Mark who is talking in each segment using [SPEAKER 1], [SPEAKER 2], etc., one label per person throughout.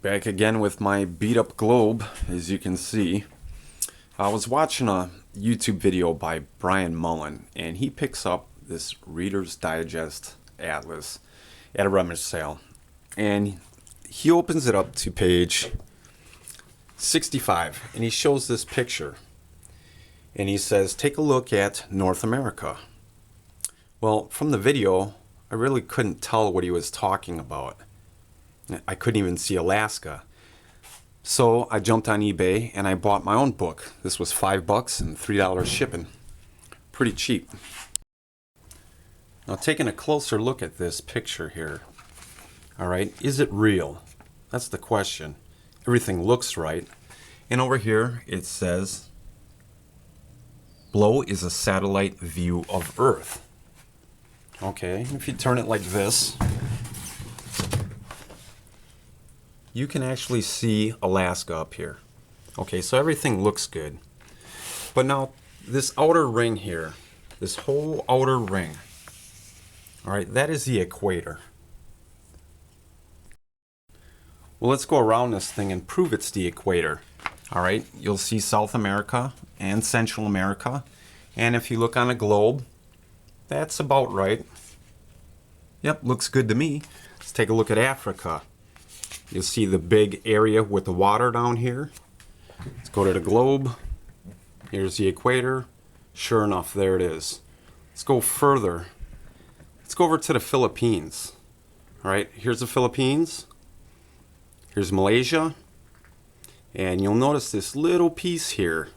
[SPEAKER 1] Back again with my beat up globe, as you can see. I was watching a YouTube video by Brian Mullen, and he picks up this Reader's Digest Atlas at a rummage sale. And he opens it up to page 65, and he shows this picture. And he says, take a look at North America. Well, from the video, I really couldn't tell what he was talking about. I couldn't even see Alaska. So I jumped on eBay and I bought my own book. This was $5 and $3 shipping. Pretty cheap. Now taking a closer look at this picture here. Alright, is it real? That's the question. Everything looks right. And over here it says, below is a satellite view of Earth. Okay, if you turn it like this, you can actually see Alaska up here. Okay, so everything looks good. But now, this outer ring here, this whole outer ring, all right, that is the equator. Well, let's go around this thing and prove it's the equator. All right, you'll see South America and Central America. And if you look on a globe, that's about right. Yep, looks good to me. Let's take a look at Africa. You'll see the big area with the water down here. Let's go to the globe. Here's the equator. Sure enough, there it is. Let's go further. Let's go over to the Philippines. All right, here's the Philippines. Here's Malaysia. And you'll notice this little piece here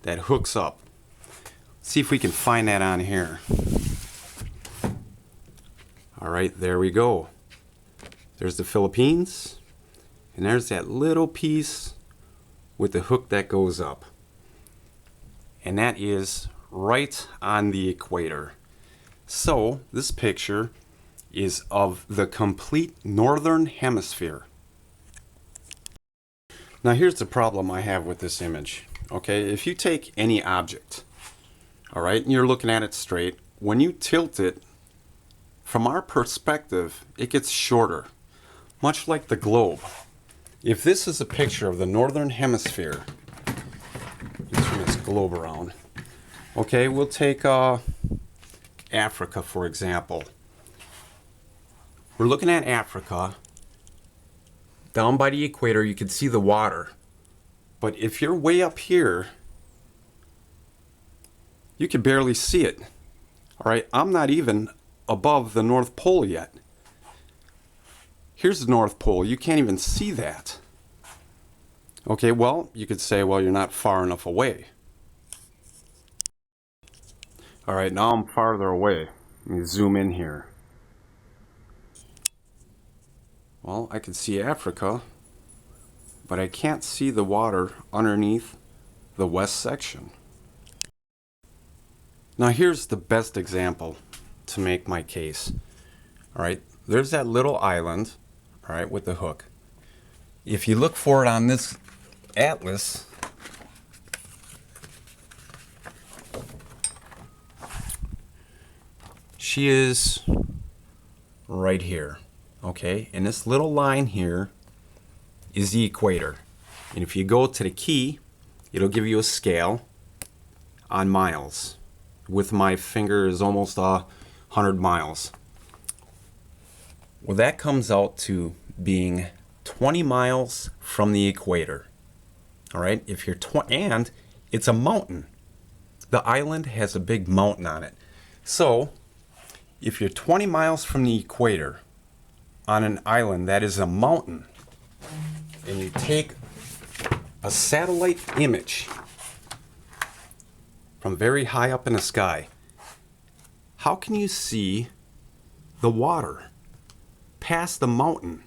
[SPEAKER 1] that hooks up. Let's see if we can find that on here. All right, there we go. There's the Philippines. And there's that little piece with the hook that goes up. And that is right on the equator. So this picture is of the complete northern hemisphere. Now here's the problem I have with this image. Okay, if you take any object, all right, and you're looking at it straight, when you tilt it, from our perspective, it gets shorter, much like the globe. If this is a picture of the northern hemisphere, let's turn this globe around. Okay, we'll take Africa, for example. We're looking at Africa. Down by the equator, you can see the water. But if you're way up here, you can barely see it. All right, I'm not even above the North Pole yet. Here's the North Pole. You can't even see that. Okay, well, you could say, well, you're not far enough away. All right, now I'm farther away. Let me zoom in here. Well, I can see Africa, but I can't see the water underneath the west section. Now here's the best example to make my case. All right, there's that little island, all right, with the hook. If you look for it on this atlas, she is right here, okay? And this little line here is the equator. And if you go to the key, it'll give you a scale on miles. With my finger is almost 100 miles. Well, that comes out to being 20 miles from the equator. All right, if you're and it's a mountain. The island has a big mountain on it. So, if you're 20 miles from the equator on an island that is a mountain, and you take a satellite image from very high up in the sky, how can you see the water past the mountain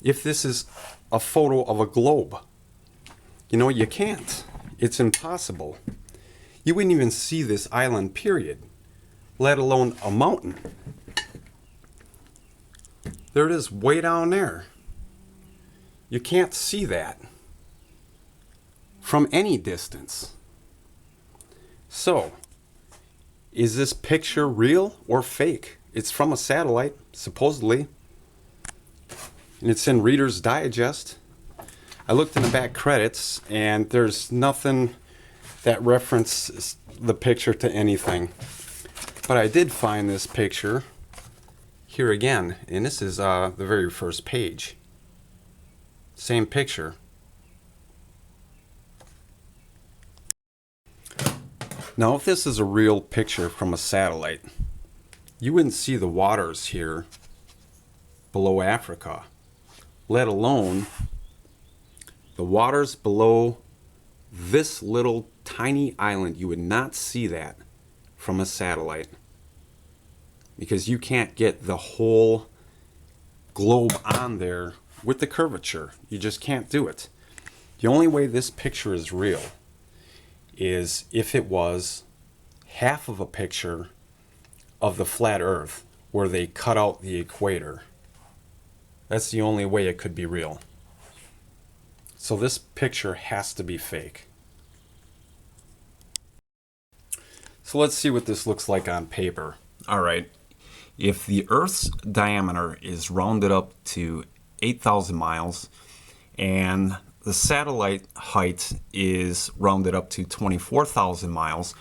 [SPEAKER 1] if this is a photo of a globe? You know, you can't. It's impossible. You wouldn't even see this island, period, let alone a mountain. There it is, way down there. You can't see that from any distance. So, is this picture real or fake? It's from a satellite, supposedly. and it's in Reader's Digest. I looked in the back credits, and there's nothing that references the picture to anything. But I did find this picture here again, and this is the very first page. Same picture. Now, if this is a real picture from a satellite, you wouldn't see the waters here below Africa, let alone the waters below this little tiny island. You would not see that from a satellite because you can't get the whole globe on there with the curvature. You just can't do it. The only way this picture is real is if it was half of a picture of the flat earth where they cut out the equator. That's the only way it could be real. So this picture has to be fake. So let's see what this looks like on paper. All right. If the Earth's diameter is rounded up to 8,000 miles and the satellite height is rounded up to 24,000 miles,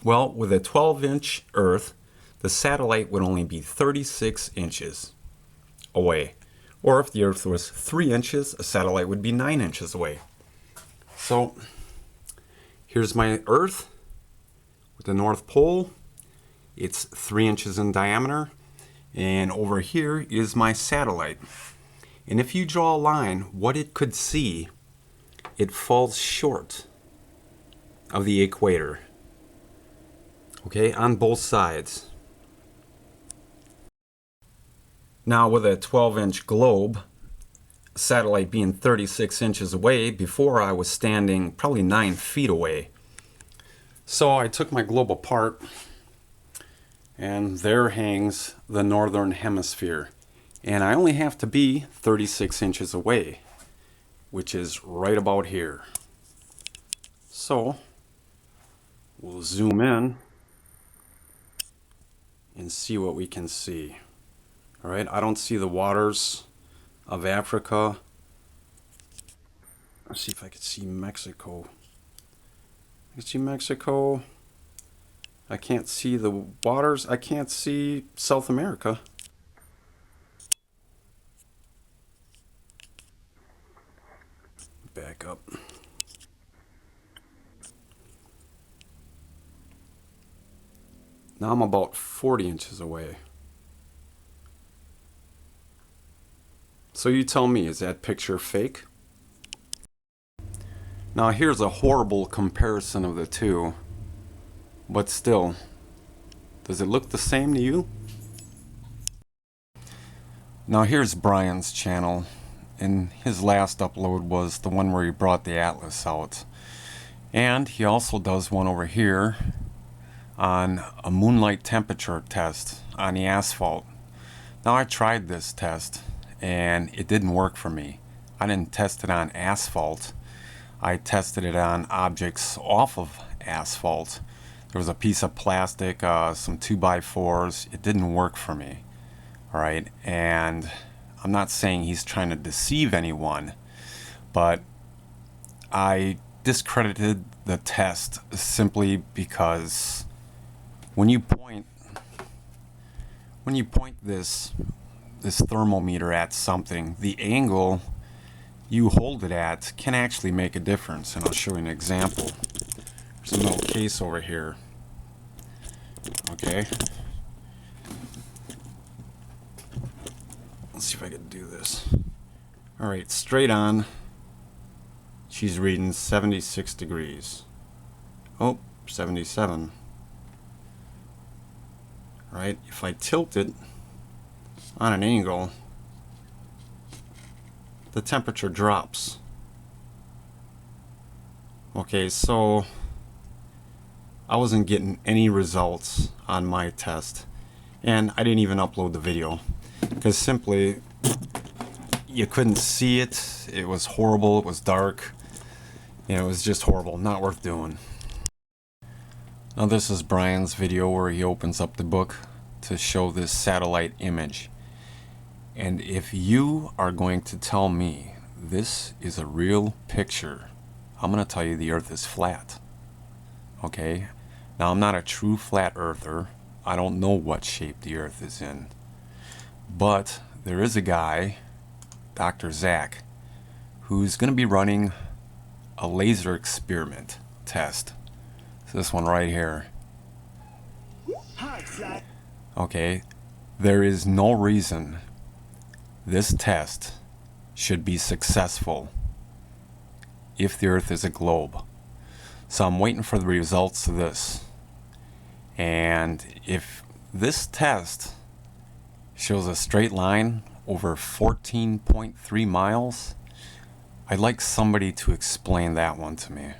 [SPEAKER 1] well, with a 12-inch Earth, the satellite would only be 36 inches away. Or if the Earth was 3 inches, a satellite would be 9 inches away. So here's my Earth with the North Pole. It's 3 inches in diameter. And over here is my satellite. And if you draw a line, what it could see, it falls short of the equator. Okay, on both sides. Now with a 12-inch globe, satellite being 36 inches away, before I was standing probably 9 feet away. So I took my globe apart, and there hangs the northern hemisphere. And I only have to be 36 inches away, which is right about here. So we'll zoom in and see what we can see. All right, I don't see the waters of Africa. Let's see if I can see Mexico. I can see Mexico. I can't see the waters. I can't see South America. Back up. Now I'm about 40 inches away. So you tell me, is that picture fake? Now here's a horrible comparison of the two, but still, does it look the same to you? Now here's Brian's channel, and his last upload was the one where he brought the atlas out. And he also does one over here on a moonlight temperature test on the asphalt. Now I tried this test and it didn't work for me. I didn't test it on asphalt. I tested it on objects off of asphalt. There was a piece of plastic, some 2x4s. It didn't work for me. All right, and I'm not saying he's trying to deceive anyone, but I discredited the test simply because when you point this thermometer at something, the angle you hold it at can actually make a difference. And I'll show you an example. There's a little case over here. Okay. Let's see if I can do this. All right, straight on. She's reading 76 degrees. Oh, 77. All right, if I tilt it on an angle, the temperature drops. Okay, so I wasn't getting any results on my test, and I didn't even upload the video because simply you couldn't see it. It was horrible. It was dark. You know, it was just horrible. Not worth doing. Now this is Brian's video where he opens up the book to show this satellite image. And if you are going to tell me this is a real picture, I'm going to tell you the Earth is flat. Okay? Now, I'm not a true flat earther. I don't know what shape the Earth is in. But there is a guy, Dr. Zach, who's going to be running a laser experiment test. It's this one right here. Okay? There is no reason this test should be successful if the Earth is a globe. So I'm waiting for the results of this. And if this test shows a straight line over 14.3 miles, I'd like somebody to explain that one to me.